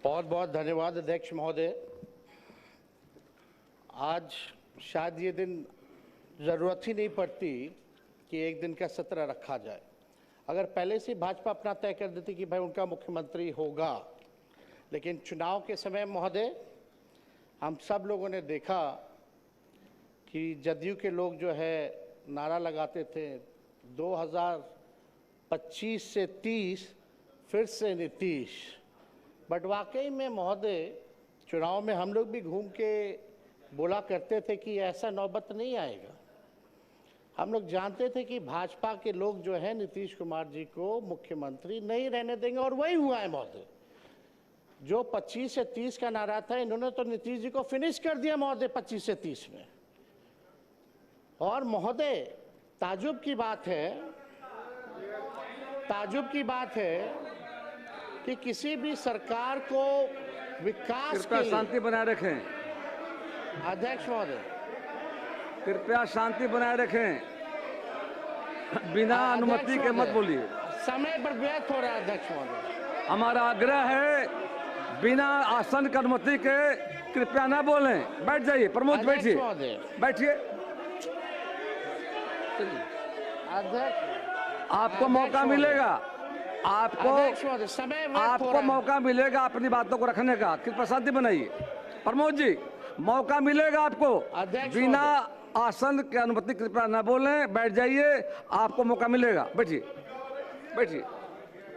बहुत बहुत धन्यवाद अध्यक्ष महोदय। आज शायद ये दिन ज़रूरत ही नहीं पड़ती कि एक दिन का सत्र रखा जाए। अगर पहले से भाजपा अपना तय कर देती कि भाई उनका मुख्यमंत्री होगा, लेकिन चुनाव के समय महोदय हम सब लोगों ने देखा कि जदयू के लोग जो है नारा लगाते थे 2025 से 30 फिर से नीतीश। बट वाकई में महोदय चुनाव में हम लोग भी घूम के बोला करते थे कि ऐसा नौबत नहीं आएगा। हम लोग जानते थे कि भाजपा के लोग जो है नीतीश कुमार जी को मुख्यमंत्री नहीं रहने देंगे, और वही हुआ है महोदय। जो 25 से 30 का नारा था, इन्होंने तो नीतीश जी को फिनिश कर दिया महोदय 25 से 30 में। और महोदय ताजुब की बात है कि किसी भी सरकार को विकास के लिए शांति बनाए रखें। अध्यक्ष महोदय कृपया शांति बनाए रखें, बिना अनुमति के मत बोलिए। समय पर व्यर्थ हो रहा है अध्यक्ष महोदय। हमारा आग्रह है बिना आसन की अनुमति के कृपया ना बोलें। बैठ जाइए प्रमोद, बैठिए बैठिए। आपको मौका मिलेगा, आपको मौका मिलेगा अपनी बातों को रखने का। कृपया शांति बनाइए। प्रमोद जी, मौका मिलेगा आपको। बिना आसन की अनुमति कृपया न बोलें, बैठ जाइए, आपको मौका मिलेगा। बैठिए बैठिए।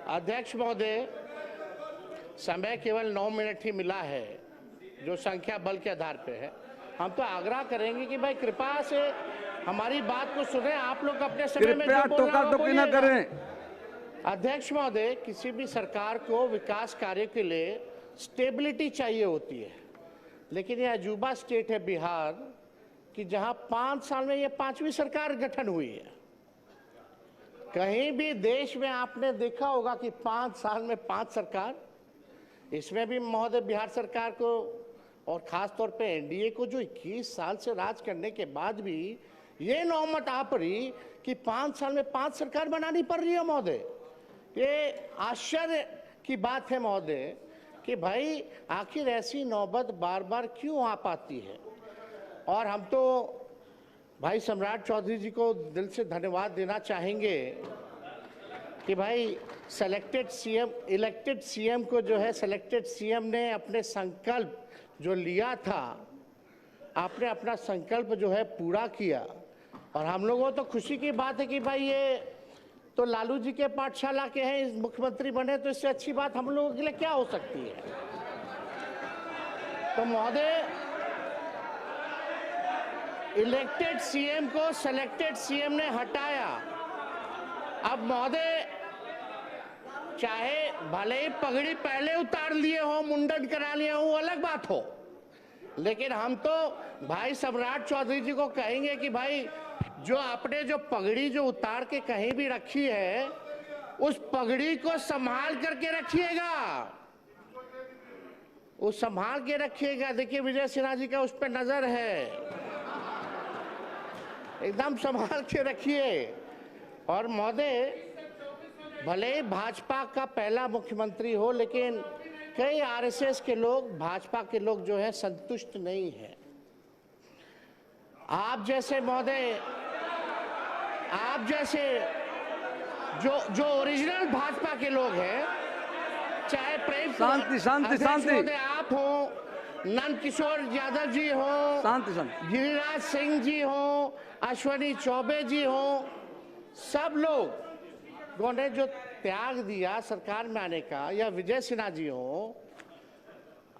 अध्यक्ष महोदय, समय केवल 9 मिनट ही मिला है, जो संख्या बल के आधार पे है। हम तो आग्रह करेंगे कि भाई कृपा से हमारी बात को सुने। आप लोग अपने समय में टोका-टोकी न करें। अध्यक्ष महोदय, किसी भी सरकार को विकास कार्य के लिए स्टेबिलिटी चाहिए होती है, लेकिन ये अजूबा स्टेट है बिहार कि जहां 5 साल में ये 5वीं सरकार गठन हुई है। कहीं भी देश में आपने देखा होगा कि 5 साल में 5 सरकार। इसमें भी महोदय बिहार सरकार को और खास तौर पे एनडीए को जो 21 साल से राज करने के बाद भी ये नौबत आ पड़ी कि 5 साल में 5 सरकार बनानी पड़ रही है महोदय। ये आश्चर्य की बात है महोदय कि भाई आखिर ऐसी नौबत बार बार क्यों आ पाती है। और हम तो भाई सम्राट चौधरी जी को दिल से धन्यवाद देना चाहेंगे कि भाई इलेक्टेड सीएम को जो है सिलेक्टेड सीएम ने अपने संकल्प जो लिया था, आपने अपना संकल्प जो है पूरा किया। और हम लोगों को तो खुशी की बात है कि भाई ये तो लालू जी के पाठशाला के हैं, इस मुख्यमंत्री बने, तो इससे अच्छी बात हम लोगों के लिए क्या हो सकती है। तो महोदय, इलेक्टेड सीएम को सिलेक्टेड सीएम ने हटाया। अब महोदय, चाहे भले ही पगड़ी पहले उतार लिए हो, मुंडन करा लिया हो, अलग बात हो, लेकिन हम तो भाई सम्राट चौधरी जी को कहेंगे कि भाई जो आपने जो पगड़ी जो उतार के कहीं भी रखी है, उस पगड़ी को संभाल करके रखिएगा, उस संभाल के रखिएगा। देखिए विजय सिन्हा जी का उस पर नजर है, एकदम संभाल के रखिए। और महोदय, भले ही भाजपा का पहला मुख्यमंत्री हो, लेकिन कई आरएसएस के लोग, भाजपा के लोग जो है संतुष्ट नहीं है। आप जैसे महोदय, आप जैसे जो ओरिजिनल भाजपा के लोग हैं, चाहे प्रेम शांति आप हो, नंद किशोर यादव जी हो, गिरिराज सिंह जी हो, अश्वनी चौबे जी हो, सब लोग ने जो त्याग दिया सरकार में आने का, या विजय सिन्हा जी हो,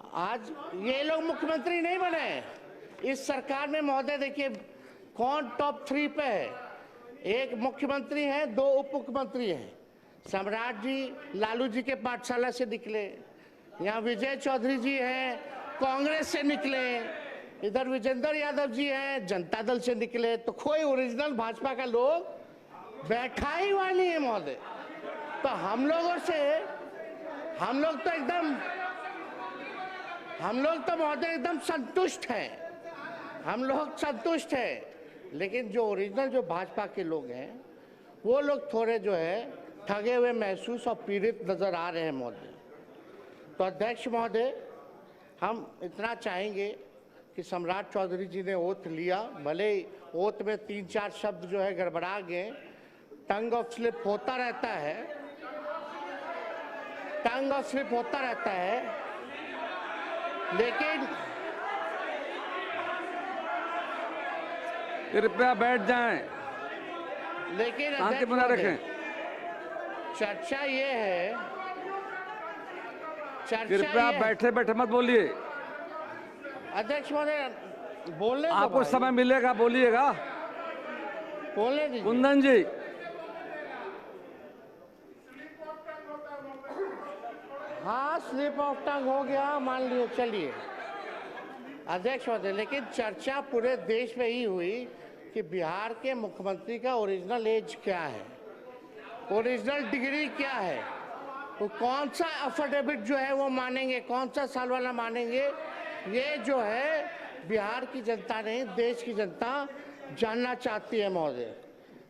आज ये लोग मुख्यमंत्री नहीं बने इस सरकार में। महोदय देखिए कौन टॉप 3 पे है। एक मुख्यमंत्री है, 2 उप मुख्यमंत्री हैं। सम्राट जी लालू जी के पाठशाला से निकले, यहाँ विजय चौधरी जी हैं कांग्रेस से निकले, इधर विजेंद्र यादव जी हैं जनता दल से निकले। तो कोई ओरिजिनल भाजपा का लोग बैठा ही हुआ नहीं है महोदय। तो हम लोग तो महोदय एकदम संतुष्ट हैं, हम लोग संतुष्ट हैं। लेकिन जो ओरिजिनल जो भाजपा के लोग हैं, वो लोग थोड़े जो है ठगे हुए महसूस और पीड़ित नजर आ रहे हैं महोदय। तो अध्यक्ष महोदय, हम इतना चाहेंगे कि सम्राट चौधरी जी ने ओथ लिया, भले ओथ में 3-4 शब्द जो है गड़बड़ा गए, टंग ऑफ स्लिप होता रहता है, टंग ऑफ स्लिप होता रहता है, लेकिन कृपया बैठ जाएं, लेकिन शांति बना रखें। चर्चा ये है, कृपया बैठे बैठे मत बोलिए। अध्यक्ष महोदय बोलने दो आपको भाई। समय मिलेगा, बोलिएगा। बोलने दीजिए। कुंदन जी, हाँ स्लिप ऑफ टंग हो गया, मान लियो, चलिए अध्यक्ष महोदय। लेकिन चर्चा पूरे देश में ही हुई कि बिहार के मुख्यमंत्री का ओरिजिनल एज क्या है, ओरिजिनल डिग्री क्या है, वो कौन सा अफिडेविट जो है वो मानेंगे, कौन सा साल वाला मानेंगे, ये जो है बिहार की जनता नहीं, देश की जनता जानना चाहती है महोदय।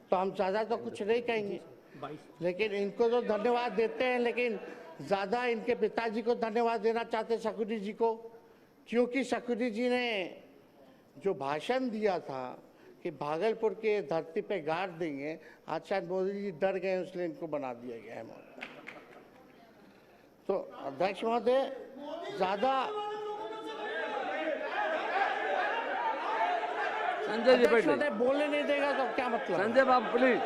तो हम ज़्यादा तो कुछ नहीं कहेंगे, लेकिन इनको तो धन्यवाद देते हैं, लेकिन ज़्यादा इनके पिताजी को धन्यवाद देना चाहते हैं, शकुनी जी को, क्योंकि शकुनी जी ने जो भाषण दिया था कि भागलपुर के धरती पे गाड़ देंगे, आज शायद मोदी जी डर गए, इसलिए इनको बना दिया गया है महोदय। तो अध्यक्ष महोदय ज़्यादा संजय जी बैठे, बोलने नहीं देगा तो क्या मतलब? संजय बाबू प्लीज,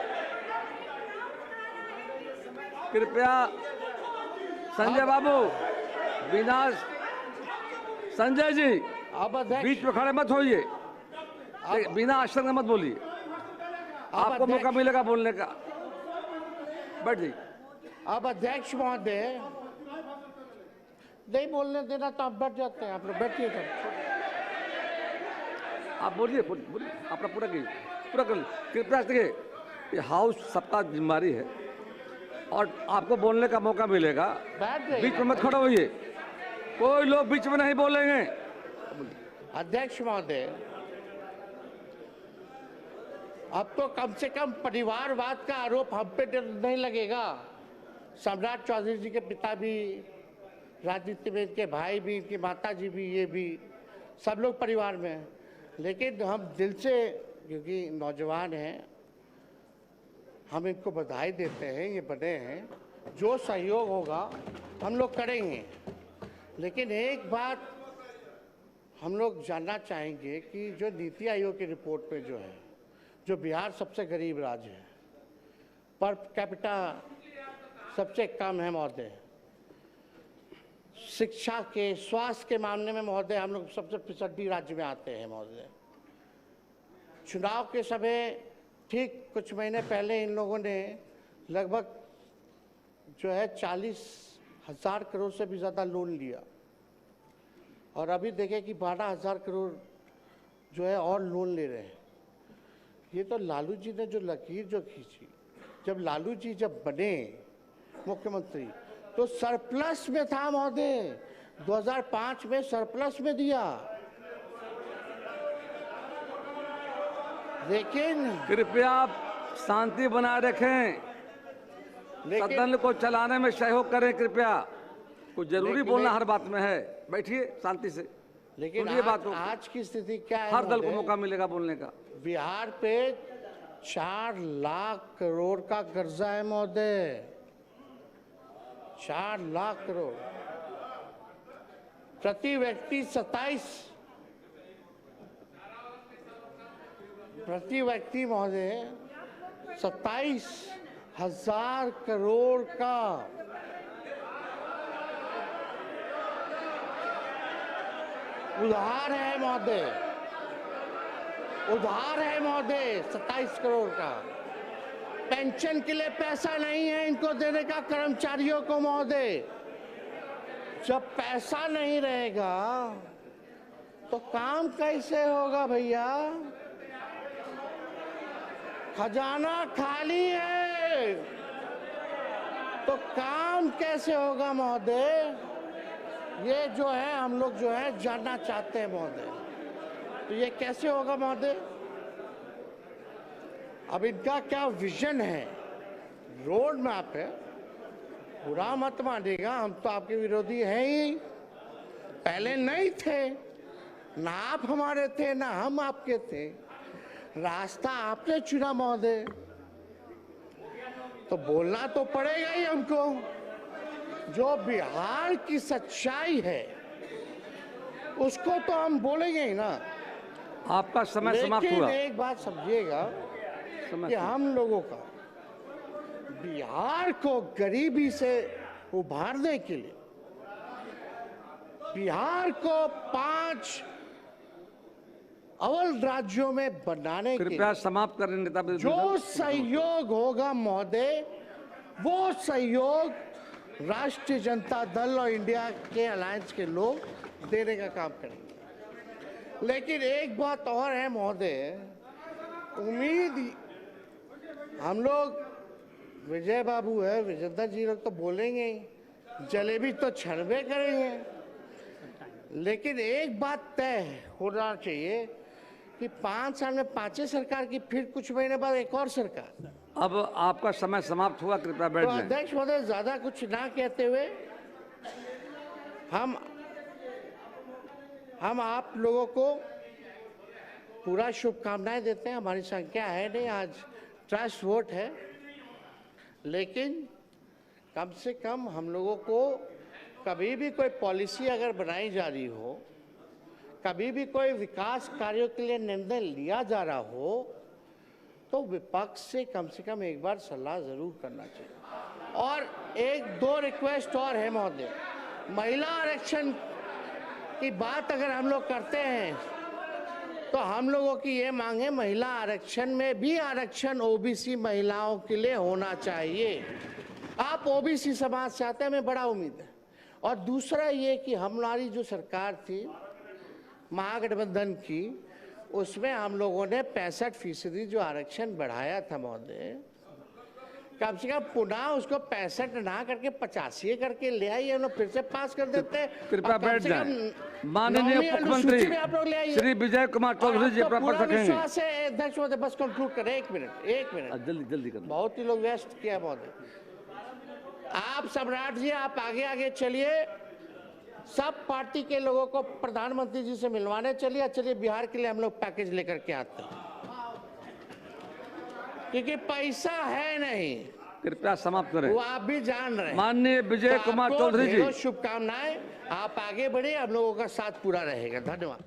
कृपया संजय बाबू, बिना संजय जी अब बीच में खड़े मत होइए, बिना आश्चर्य के मत बोलिए, आपको मौका मिलेगा बोलने का। बैठ जाइए। अब अध्यक्ष महोदय नहीं बोलने देना तो आप बैठ जाते हैं, आप लोग बैठिए तो। आप बोलिए, बोलिए, अपना पूरा कीजिए, पूरा कर। कृपया देखिए, ये हाउस सबका जिम्मेदारी है और आपको बोलने का मौका मिलेगा, बीच में मत खड़े होइए, कोई लोग बीच में नहीं बोलेंगे। अध्यक्ष महोदय, अब तो कम से कम परिवारवाद का आरोप हम पे नहीं लगेगा। सम्राट चौधरी जी के पिता भी राजनीति में, इनके भाई भी, इनकी माता जी भी, ये भी सब लोग परिवार में हैं। लेकिन हम दिल से, क्योंकि नौजवान हैं, हम इनको बधाई देते हैं, ये बने हैं, जो सहयोग होगा हम लोग करेंगे। लेकिन एक बात हम लोग जानना चाहेंगे कि जो नीति आयोग की रिपोर्ट में जो है, जो बिहार सबसे गरीब राज्य है, पर कैपिटा सबसे कम है महोदय, शिक्षा के, स्वास्थ्य के मामले में महोदय हम लोग सबसे पिछड़ी राज्य में आते हैं महोदय। चुनाव के समय ठीक कुछ महीने पहले इन लोगों ने लगभग जो है 40,000 करोड़ से भी ज़्यादा लोन लिया, और अभी देखें कि 12,000 करोड़ जो है और लोन ले रहे हैं। ये तो लालू जी ने जो लकीर जो खींची, जब लालू जी जब बने मुख्यमंत्री तो सरप्लस में था महोदय, 2005 में सरप्लस में दिया। लेकिन कृपया आप शांति बनाए रखें, सदन को चलाने में सहयोग करें कृपया। कुछ जरूरी बोलना हर बात में है, बैठिए शांति से। लेकिन आज की स्थिति क्या है? हर दल को मौका मिलेगा बोलने का। बिहार पे 4 लाख करोड़ का कर्जा है महोदय, 4 लाख करोड़, प्रति व्यक्ति 27, प्रति व्यक्ति महोदय 27,000 करोड़ का उधार है महोदय, उधार है महोदय 27 करोड़ का। पेंशन के लिए पैसा नहीं है इनको देने का कर्मचारियों को महोदय। जब पैसा नहीं रहेगा तो काम कैसे होगा भैया? खजाना खाली है तो काम कैसे होगा महोदय? ये जो है हम लोग जो है जानना चाहते हैं महोदय, तो ये कैसे होगा महोदय? अब इनका क्या विजन है, रोड मैप है, बुरा मत मानिएगा, हम तो आपके विरोधी हैं ही, पहले नहीं थे, ना आप हमारे थे ना हम आपके थे, रास्ता आपने चुना महोदय, तो बोलना तो पड़ेगा ही हमको। जो बिहार की सच्चाई है उसको तो हम बोलेंगे ही ना। आपका समय समाप्त हुआ। लेकिन एक बात समझिएगा कि हम लोगों का बिहार को गरीबी से उभारने के लिए, बिहार को 5 अव्वल राज्यों में बनाने के लिए कृपया समाप्त करें नेता। जो सहयोग होगा महोदय, वो सहयोग राष्ट्रीय जनता दल और इंडिया के अलायंस के लोग देने का काम करेंगे। लेकिन एक बात और है महोदय, उम्मीद हम लोग, विजय बाबू है, विजेंद्र जी लोग तो बोलेंगे ही, जलेबी तो छड़बे करेंगे, लेकिन एक बात तय होना चाहिए कि 5 साल में 5 सरकार की, फिर कुछ महीने बाद एक और सरकार। अब आपका समय समाप्त हुआ, कृपया बैठ तो जाएं। अध्यक्ष महोदय, ज्यादा कुछ ना कहते हुए हम आप लोगों को पूरा शुभकामनाएं देते हैं। हमारी संख्या है नहीं, आज ट्रस्ट वोट है, लेकिन कम से कम हम लोगों को कभी भी कोई पॉलिसी अगर बनाई जा रही हो, कभी भी कोई विकास कार्यों के लिए निर्णय लिया जा रहा हो, तो विपक्ष से कम एक बार सलाह जरूर करना चाहिए। और 1-2 रिक्वेस्ट और है महोदय, महिला आरक्षण की बात अगर हम लोग करते हैं तो हम लोगों की ये मांग है, महिला आरक्षण में भी आरक्षण ओबीसी महिलाओं के लिए होना चाहिए। आप ओबीसी समाज से आते हैं, हमें बड़ा उम्मीद है। और दूसरा ये कि हमारी जो सरकार थी महागठबंधन की, उसमें हम लोगों ने 65% जो आरक्षण बढ़ाया था महोदय, कम से कम पुनः उसको 65 ना करके 85 करके ले आइए, हम लोग फिर से पास कर देते हैं। कृपया बैठ जाएं। माननीय मुख्यमंत्री श्री विजय कुमार चौधरी जी पर सकेंगे। विश्वास है अध्यक्ष महोदय, बस कंक्लूड करें, 1 मिनट जल्दी करें। बहुत ही लोग व्यस्त किया महोदय। आप सम्राट जी, आप आगे चलिए, सब पार्टी के लोगों को प्रधानमंत्री जी से मिलवाने चलिए बिहार के लिए हम लोग पैकेज लेकर के आते हैं, क्योंकि पैसा है नहीं। कृपया समाप्त करें। वो आप भी जान रहे हैं। माननीय विजय कुमार चौधरी जी, शुभकामनाएं, आप आगे बढ़े, हम लोगों का साथ पूरा रहेगा। धन्यवाद।